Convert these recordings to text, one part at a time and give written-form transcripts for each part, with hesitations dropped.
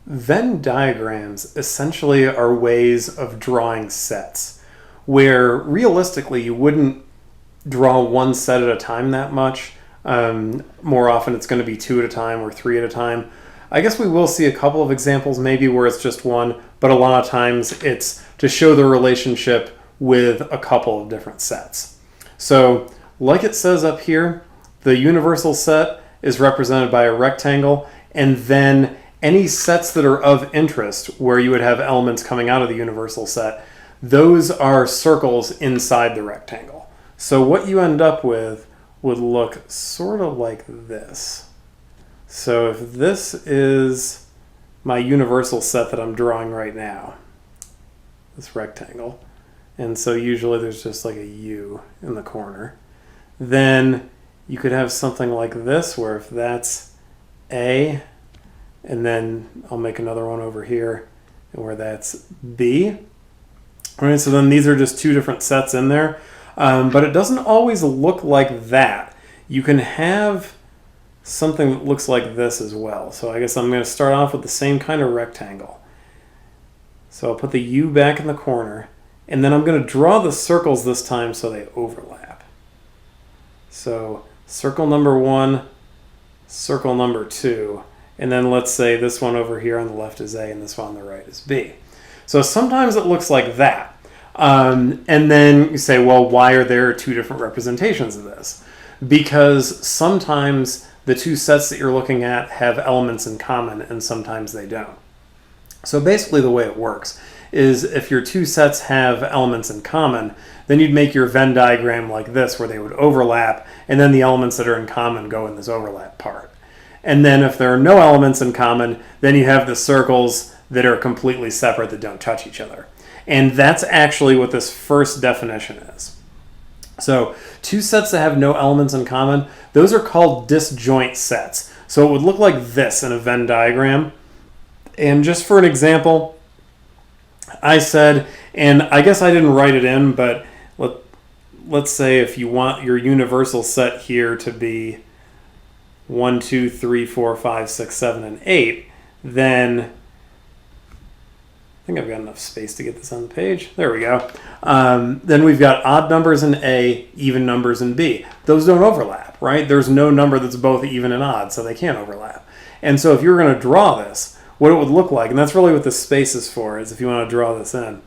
Venn diagrams essentially are ways of drawing sets where realistically you wouldn't draw one set at a time that much. More often it's going to be two at a time or three at a time. I guess we will see a couple of examples maybe where it's just one, but a lot of times it's to show the relationship with a couple of different sets. So like it says up here, the universal set is represented by a rectangle, and then any sets that are of interest where you would have elements coming out of the universal set, those are circles inside the rectangle. So what you end up with would look sort of like this. So if this is my universal set that I'm drawing right now, this rectangle, and so usually there's just like a U in the corner, then you could have something like this where if that's A, and then I'll make another one over here where that's B. All right, so then these are just two different sets in there, but it doesn't always look like that. You can have something that looks like this as well. So I guess I'm going to start off with the same kind of rectangle. So I'll put the U back in the corner, and then I'm going to draw the circles this time so they overlap. So circle number 1, circle number 2, and then let's say this one over here on the left is A and this one on the right is B. So sometimes it looks like that. And then you say, well, why are there two different representations of this? Because sometimes the two sets that you're looking at have elements in common and sometimes they don't. So basically the way it works is if your two sets have elements in common, then you'd make your Venn diagram like this where they would overlap, and then the elements that are in common go in this overlap part. And then if there are no elements in common, then you have the circles that are completely separate that don't touch each other. And that's actually what this first definition is. So two sets that have no elements in common, those are called disjoint sets. So it would look like this in a Venn diagram. And just for an example, I said, and I guess I didn't write it in, but let's say if you want your universal set here to be 1, 2, 3, 4, 5, 6, 7, and 8, then I think I've got enough space to get this on the page. There we go. Then we've got odd numbers in A, even numbers in B. Those don't overlap, right? There's no number that's both even and odd, so they can't overlap. And so if you're going to draw this, what it would look like, and that's really what the space is for, is if you want to draw this in,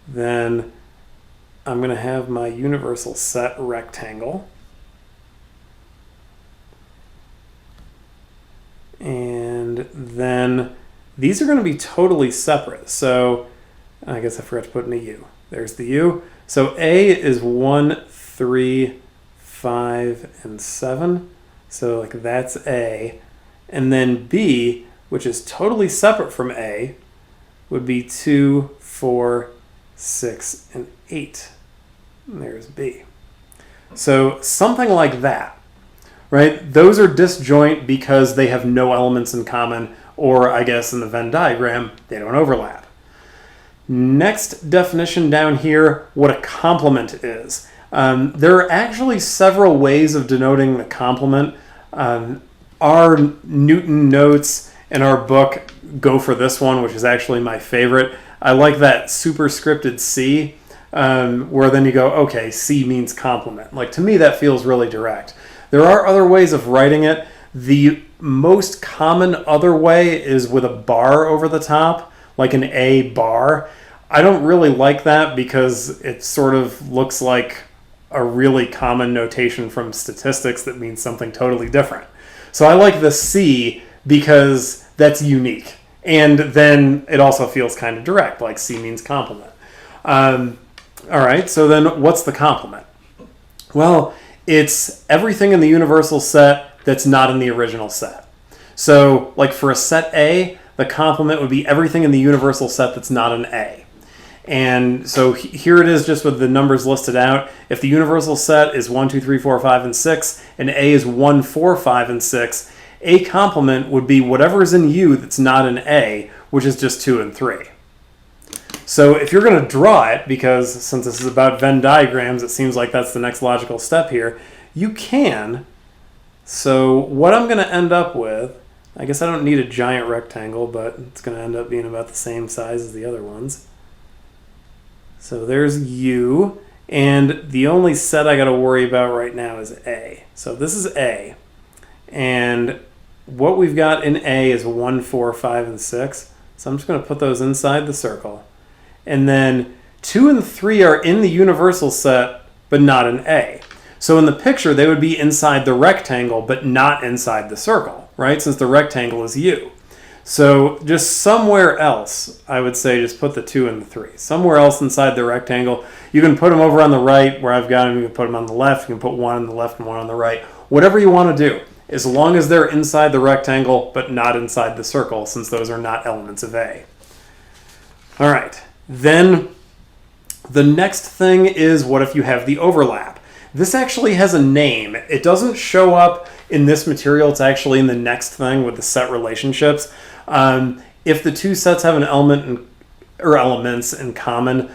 then I'm going to have my universal set rectangle. And then these are going to be totally separate. So I guess I forgot to put in a U. There's the U. So A is 1, 3, 5, and 7. So like that's A. And then B, which is totally separate from A, would be 2, 4, 6, and 8. And there's B. So something like that, right? Those are disjoint because they have no elements in common, or I guess in the Venn diagram, they don't overlap. Next definition down here, what a complement is. There are actually several ways of denoting the complement. Our Newton notes in our book go for this one, which is actually my favorite. I like that superscripted C, where then you go, okay, C means complement. Like, to me, that feels really direct. There are other ways of writing it. The most common other way is with a bar over the top, like an A bar. I don't really like that because it sort of looks like a really common notation from statistics that means something totally different. So I like the C because that's unique. And then it also feels kind of direct, like C means complement. All right, so then what's the complement? Well, it's everything in the universal set that's not in the original set. So like for a set A, the complement would be everything in the universal set that's not an A. And so here it is just with the numbers listed out. If the universal set is 1, 2, 3, 4, 5, and 6, and A is 1, 4, 5, and 6, A complement would be whatever is in U that's not an A, which is just 2 and 3. So if you're going to draw it, because since this is about Venn diagrams, it seems like that's the next logical step here, you can. So what I'm going to end up with I guess I don't need a giant rectangle, but it's going to end up being about the same size as the other ones. So there's U, and the only set I got to worry about right now is A. So this is A, and what we've got in A is 1, 4, 5, and 6. So I'm just going to put those inside the circle. And then 2 and 3 are in the universal set, but not in A. So in the picture, they would be inside the rectangle, but not inside the circle, right? Since the rectangle is U. So just somewhere else, I would say just put the 2 and the 3. Somewhere else inside the rectangle. You can put them over on the right where I've got them. You can put them on the left. You can put one on the left and one on the right. Whatever you want to do, as long as they're inside the rectangle, but not inside the circle, since those are not elements of A. All right. Then the next thing is, what if you have the overlap? This actually has a name. It doesn't show up in this material. It's actually in the next thing with the set relationships. If the two sets have an element or elements in common,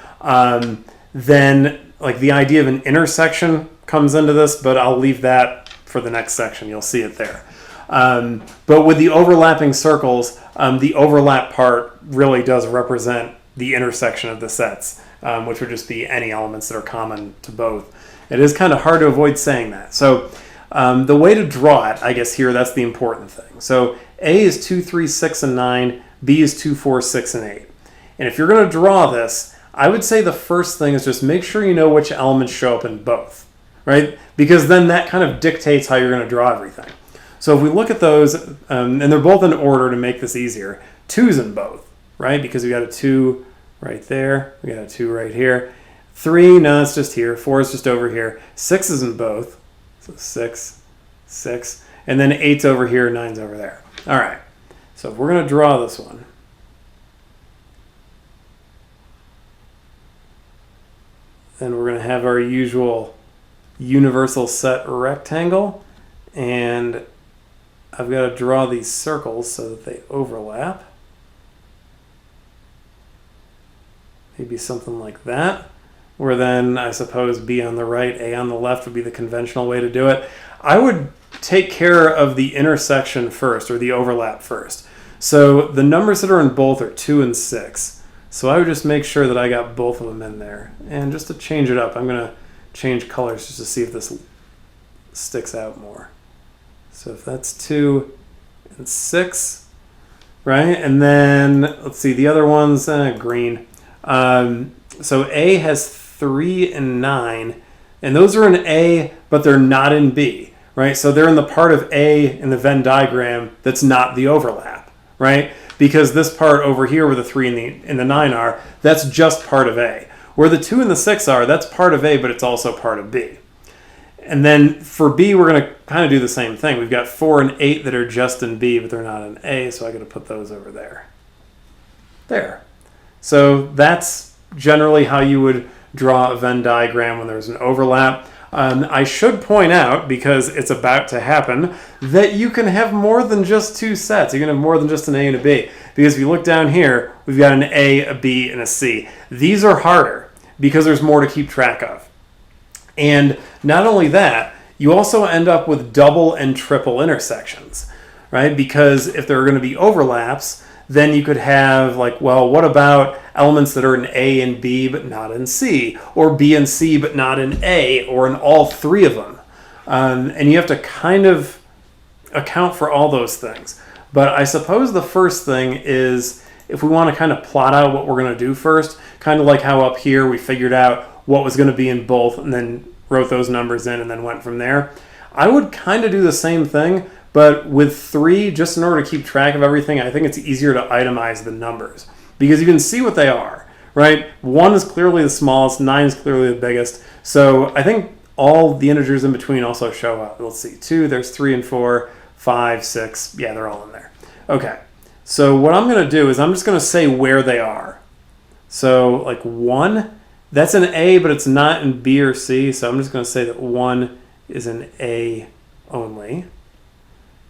then like the idea of an intersection comes into this, but I'll leave that for the next section. You'll see it there. But with the overlapping circles, the overlap part really does represent the intersection of the sets, which would just be any elements that are common to both. It is kind of hard to avoid saying that. So the way to draw it, I guess here, that's the important thing. So A is 2, 3, 6, and 9. B is 2, 4, 6, and 8. And if you're going to draw this, I would say the first thing is just make sure you know which elements show up in both, right? Because then that kind of dictates how you're going to draw everything. So if we look at those, and they're both in order to make this easier, 2's in both, right? Because we got a 2 right there. We got a 2 right here. 3, no, it's just here. 4 is just over here. 6 is in both. So 6, 6. And then 8's over here, 9's over there. All right. So if we're going to draw this one, then we're going to have our usual universal set rectangle. And I've got to draw these circles so that they overlap. Maybe something like that, where then I suppose B on the right, A on the left would be the conventional way to do it. I would take care of the intersection first, or the overlap first. So the numbers that are in both are 2 and 6. So I would just make sure that I got both of them in there. And just to change it up, I'm going to change colors just to see if this sticks out more. So if that's 2 and 6, right? And then, let's see, the other one's green. So A has 3 and 9, and those are in A, but they're not in B, right? So they're in the part of A in the Venn diagram that's not the overlap, right? Because this part over here where the 3 and the 9 are, that's just part of A. Where the 2 and the 6 are, that's part of A, but it's also part of B. And then for B, we're going to kind of do the same thing. We've got 4 and 8 that are just in B, but they're not in A, so I got to put those over there. There. So that's generally how you would draw a Venn diagram when there's an overlap. I should point out, because it's about to happen, that you can have more than just two sets. You can have more than just an A and a B. Because if you look down here, we've got an A, a B, and a C. These are harder because there's more to keep track of. And not only that, you also end up with double and triple intersections, right? Because if there are going to be overlaps, then you could have like, well, what about elements that are in A and B but not in C, or B and C but not in A, or in all three of them? And you have to kind of account for all those things. But I suppose the first thing is, if we want to kind of plot out what we're going to do first, kind of like how up here we figured out what was going to be in both and then wrote those numbers in and then went from there, I would kind of do the same thing. But with 3, just in order to keep track of everything, I think it's easier to itemize the numbers because you can see what they are, right? 1 is clearly the smallest, 9 is clearly the biggest. So I think all the integers in between also show up. Let's see, 2, there's 3 and 4, 5, 6, yeah, they're all in there. Okay, so what I'm going to do is I'm just going to say where they are. So like 1, that's an A, but it's not in B or C, so I'm just going to say that 1 is an A only.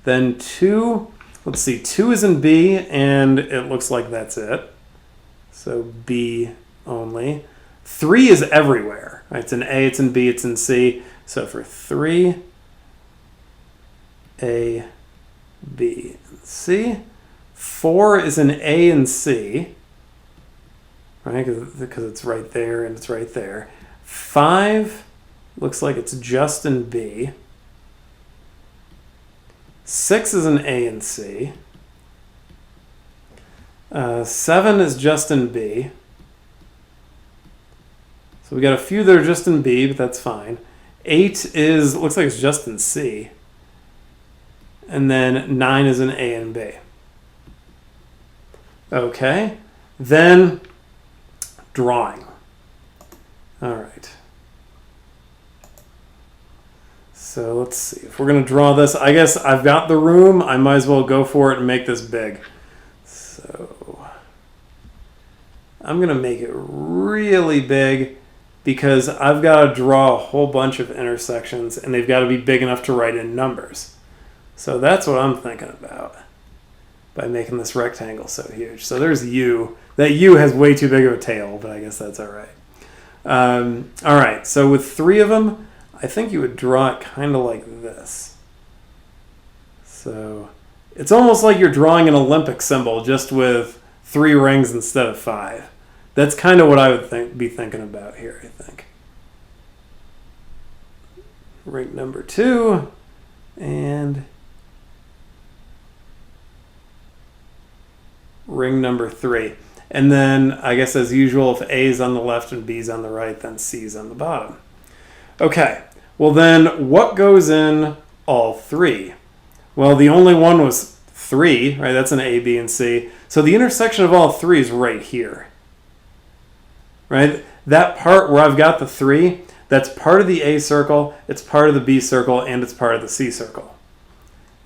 Then 2, let's see, 2 is in B, and it looks like that's it. So B only. 3 is everywhere. Right? It's in A, it's in B, it's in C. So for 3, A, B, and C. 4 is in A and C, right? Because it's right there and it's right there. 5 looks like it's just in B. 6 is in A and C. 7 is just in B. So we got a few that are just in B, but that's fine. 8 looks like it's just in C. And then 9 is in A and B. Okay, then drawing. All right. So let's see. If we're going to draw this, I guess I've got the room. I might as well go for it and make this big. So I'm going to make it really big because I've got to draw a whole bunch of intersections and they've got to be big enough to write in numbers. So that's what I'm thinking about by making this rectangle so huge. So there's U. That U has way too big of a tail, but I guess that's all right. All right, so with 3 of them, I think you would draw it kind of like this. So it's almost like you're drawing an Olympic symbol just with 3 rings instead of 5. That's kind of what I would be thinking about here, I think. Ring number 2 and ring number 3. And then I guess as usual, if A is on the left and B is on the right, then C is on the bottom. Okay, well then what goes in all 3? Well, the only one was 3, right? That's an A, B, and C. So the intersection of all 3 is right here, right? That part where I've got the 3, that's part of the A circle, it's part of the B circle, and it's part of the C circle.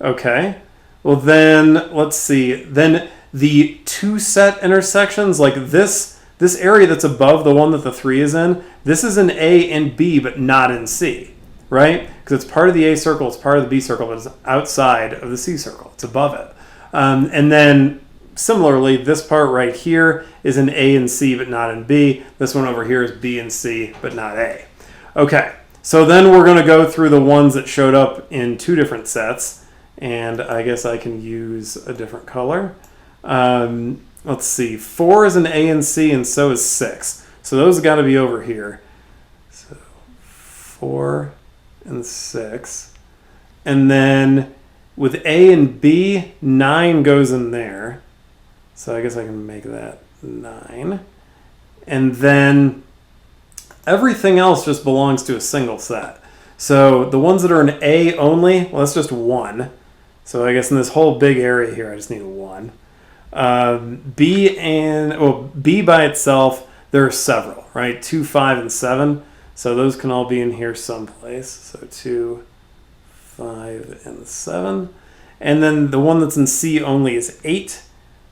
Okay, well then, let's see. Then the 2 set intersections, like this area that's above the one that the 3 is in, this is in A and B, but not in C, right? Because it's part of the A circle, it's part of the B circle, but it's outside of the C circle. It's above it. And then similarly, this part right here is in A and C, but not in B. This one over here is B and C, but not A. Okay, so then we're going to go through the ones that showed up in 2 different sets, and I guess I can use a different color. Let's see, 4 is in A and C, and so is 6. So those got to be over here. So 4 and 6. And then with A and B, 9 goes in there. So I guess I can make that 9. And then everything else just belongs to a single set. So the ones that are in A only, well, that's just 1. So I guess in this whole big area here, I just need a 1. B by itself, there are several, right? 2, 5, and 7. So those can all be in here someplace. So 2, 5, and 7. And then the one that's in C only is 8.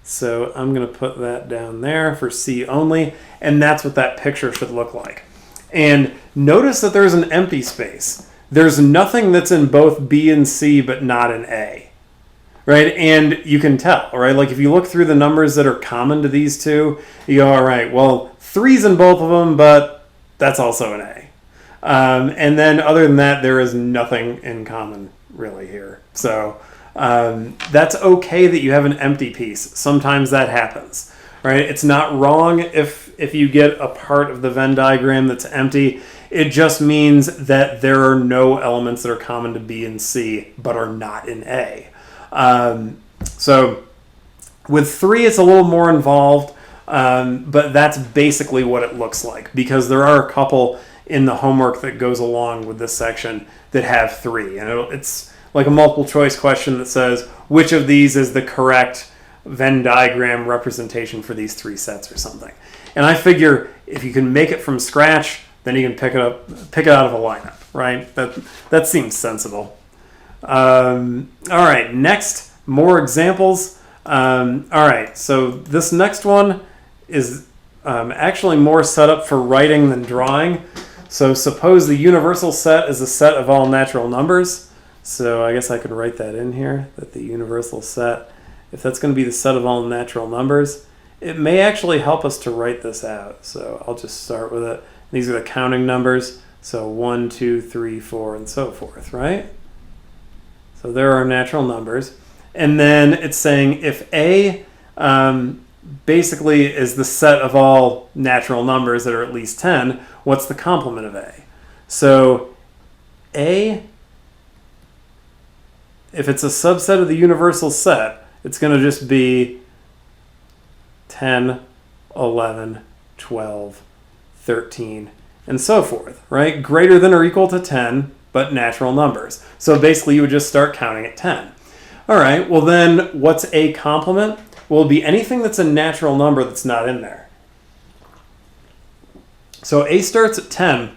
So I'm going to put that down there for C only. And that's what that picture should look like. And notice that there's an empty space. There's nothing that's in both B and C, but not in A. Right, and you can tell, right? Like if you look through the numbers that are common to these two, you go, all right, well, 3's in both of them, but that's also an A. And then other than that, there is nothing in common really here. So that's okay that you have an empty piece. Sometimes that happens, right? It's not wrong if you get a part of the Venn diagram that's empty. It just means that there are no elements that are common to B and C, but are not in A. So with 3, it's a little more involved, but that's basically what it looks like because there are a couple in the homework that goes along with this section that have 3. And it's like a multiple choice question that says, which of these is the correct Venn diagram representation for these 3 sets or something. And I figure if you can make it from scratch, then you can pick it out of a lineup, right? That seems sensible. All right, next, more examples. All right, so this next one is actually more set up for writing than drawing. So suppose the universal set is a set of all natural numbers. So I guess I could write that in here, that the universal set, if that's going to be the set of all natural numbers, it may actually help us to write this out. So I'll just start with it. These are the counting numbers. So 1, 2, 3, 4, and so forth, right? So there are natural numbers. And then it's saying if A basically is the set of all natural numbers that are at least 10, what's the complement of A? So A, if it's a subset of the universal set, it's going to just be 10, 11, 12, 13, and so forth, right? Greater than or equal to 10, but natural numbers. So basically you would just start counting at 10. All right, well then what's A complement? Well, it'll be anything that's a natural number that's not in there. So A starts at 10,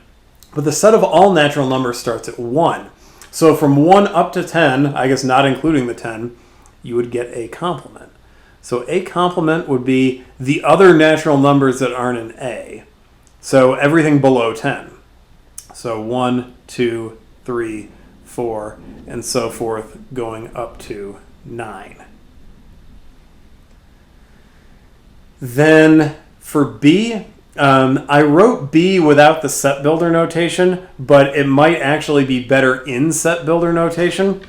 but the set of all natural numbers starts at 1. So from 1 up to 10, I guess not including the 10, you would get A complement. So A complement would be the other natural numbers that aren't in A. So everything below 10. So 1, 2, 3, 4, and so forth, going up to 9. Then for B, I wrote B without the set builder notation, but it might actually be better in set builder notation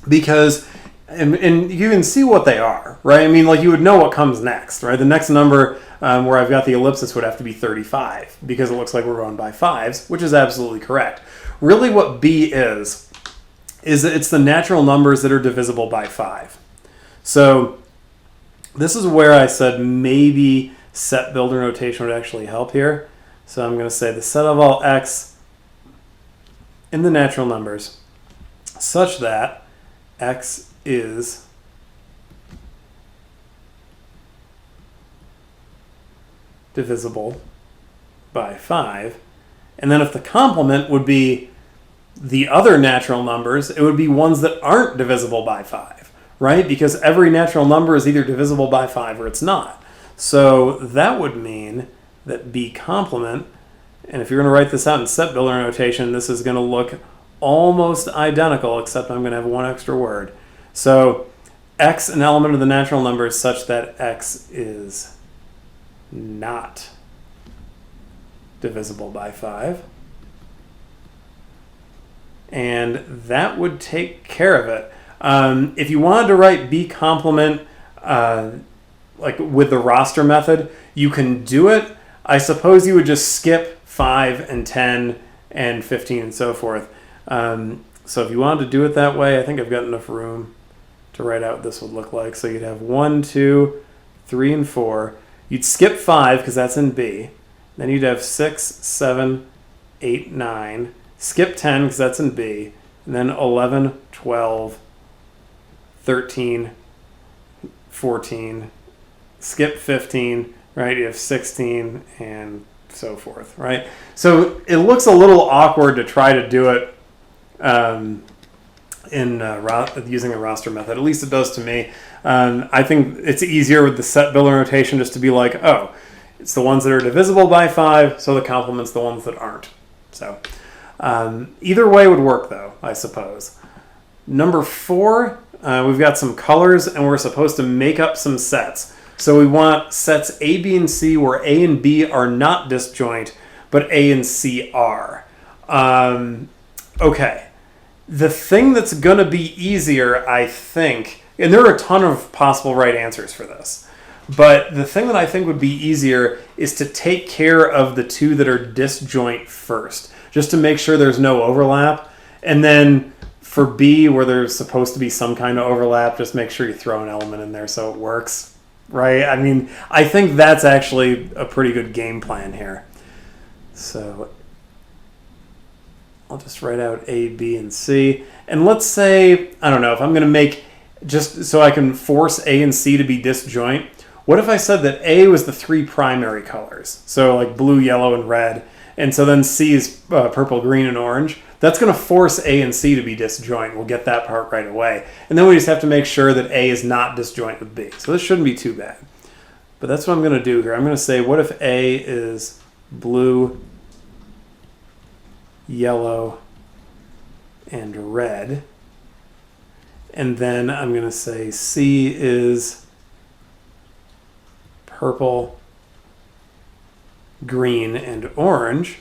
because, and you can see what they are, right? I mean, like you would know what comes next, right? The next number where I've got the ellipsis would have to be 35 because it looks like we're going by fives, which is absolutely correct. Really what B is that it's the natural numbers that are divisible by 5. So this is where I said maybe set builder notation would actually help here. So I'm going to say the set of all x in the natural numbers such that x is divisible by 5. And then if the complement would be the other natural numbers, it would be ones that aren't divisible by 5, right? Because every natural number is either divisible by 5 or it's not. So that would mean that B complement, and if you're going to write this out in set builder notation, this is going to look almost identical, except I'm going to have one extra word. So x, an element of the natural numbers such that x is not divisible by 5. And that would take care of it. If you wanted to write B complement like with the roster method, you can do it. I suppose you would just skip 5 and 10 and 15 and so forth. So if you wanted to do it that way, I think I've got enough room to write out what this would look like. So you'd have 1, 2, 3, and 4. You'd skip 5 because that's in B. Then you'd have 6, 7, 8, 9. Skip 10 because that's in B. And then 11, 12, 13, 14. Skip 15, right? You have 16 and so forth, right? So it looks a little awkward to try to do it using a roster method. At least it does to me. I think it's easier with the set builder notation just to be like, oh, it's the ones that are divisible by 5, so the complement's the ones that aren't. So either way would work, though, I suppose. Number 4, we've got some colors, and we're supposed to make up some sets. So we want sets A, B, and C where A and B are not disjoint, but A and C are. Okay. The thing that's going to be easier, I think, and there are a ton of possible right answers for this, but the thing that I think would be easier is to take care of the two that are disjoint first, just to make sure there's no overlap. And then for B, where there's supposed to be some kind of overlap, just make sure you throw an element in there so it works. Right? I mean, I think that's actually a pretty good game plan here. So I'll just write out A, B, and C. And let's say, I don't know, if I'm going to make, just so I can force A and C to be disjoint, what if I said that A was the 3 primary colors? So like blue, yellow, and red. And so then C is purple, green, and orange. That's going to force A and C to be disjoint. We'll get that part right away. And then we just have to make sure that A is not disjoint with B. So this shouldn't be too bad. But that's what I'm going to do here. I'm going to say, what if A is blue, yellow, and red? And then I'm going to say C is purple, green, and orange.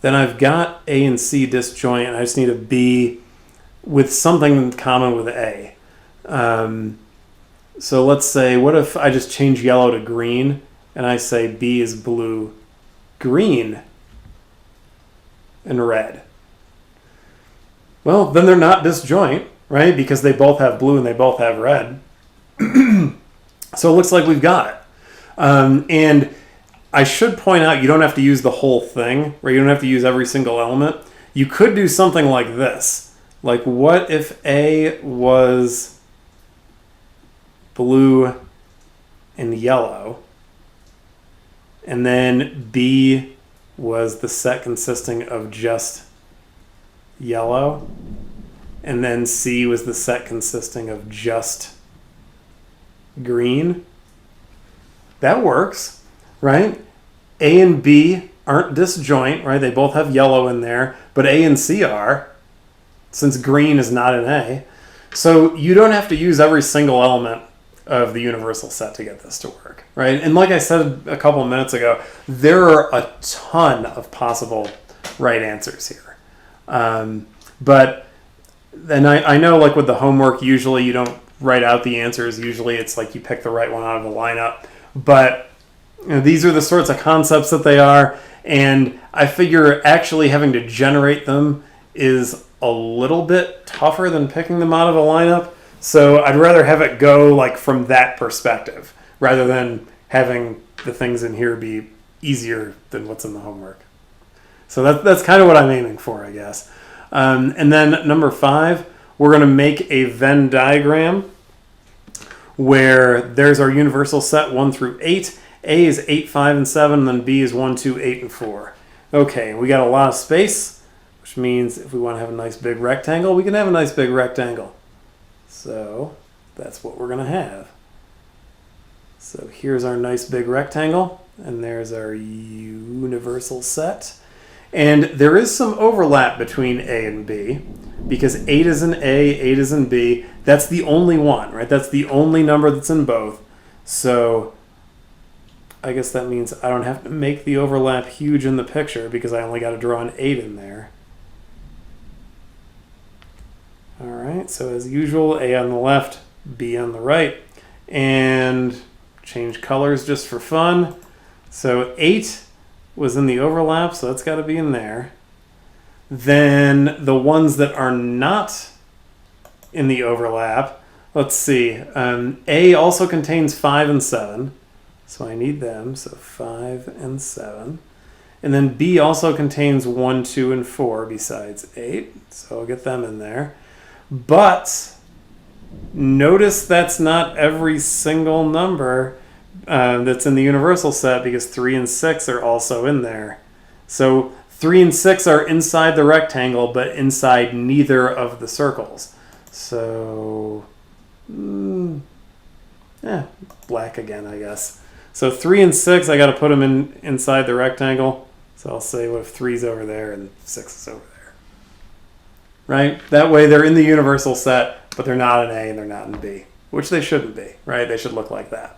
Then I've got A and C disjoint, and I just need a B with something in common with A. So let's say, what if I just change yellow to green and I say B is blue, green, and red? Well, then they're not disjoint, right? Because they both have blue and they both have red. So it looks like we've got it. And I should point out, you don't have to use the whole thing, right? You don't have to use every single element. You could do something like this. Like, what if A was blue and yellow, and then B was the set consisting of just yellow, and then C was the set consisting of just green? That works, right? A and B aren't disjoint, right? They both have yellow in there, but A and C are, since green is not an A. So you don't have to use every single element of the universal set to get this to work, right? And like I said a couple of minutes ago, there are a ton of possible right answers here. But then I know, like with the homework, usually you don't write out the answers. Usually it's like you pick the right one out of the lineup. But these are the sorts of concepts that they are, and I figure actually having to generate them is a little bit tougher than picking them out of a lineup. So I'd rather have it go like from that perspective rather than having the things in here be easier than what's in the homework. So that's kind of what I'm aiming for, I guess. And then number 5, we're going to make a Venn diagram where there's our universal set 1 through 8. A is 8, 5, and 7, and then B is 1, 2, 8, and 4. Okay, we got a lot of space, which means if we want to have a nice big rectangle, we can have a nice big rectangle. So that's what we're going to have. So here's our nice big rectangle, and there's our universal set. And there is some overlap between A and B, because 8 is in A, 8 is in B. That's the only one, right? That's the only number that's in both. So I guess that means I don't have to make the overlap huge in the picture because I only got to draw an 8 in there. All right, so as usual, A on the left, B on the right. And change colors just for fun. So 8 was in the overlap, so that's got to be in there. Then the ones that are not in the overlap, let's see. A also contains 5 and 7, so I need them. So 5 and 7. And then B also contains 1, 2, and 4 besides 8, so I'll get them in there. But notice that's not every single number that's in the universal set, because 3 and 6 are also in there. So 3 and 6 are inside the rectangle, but inside neither of the circles. So, black again, I guess. So 3 and 6, I got to put them inside the rectangle. So I'll say, what if 3 is over there and 6 is over there? Right? That way they're in the universal set, but they're not in A and they're not in B, which they shouldn't be, right? They should look like that.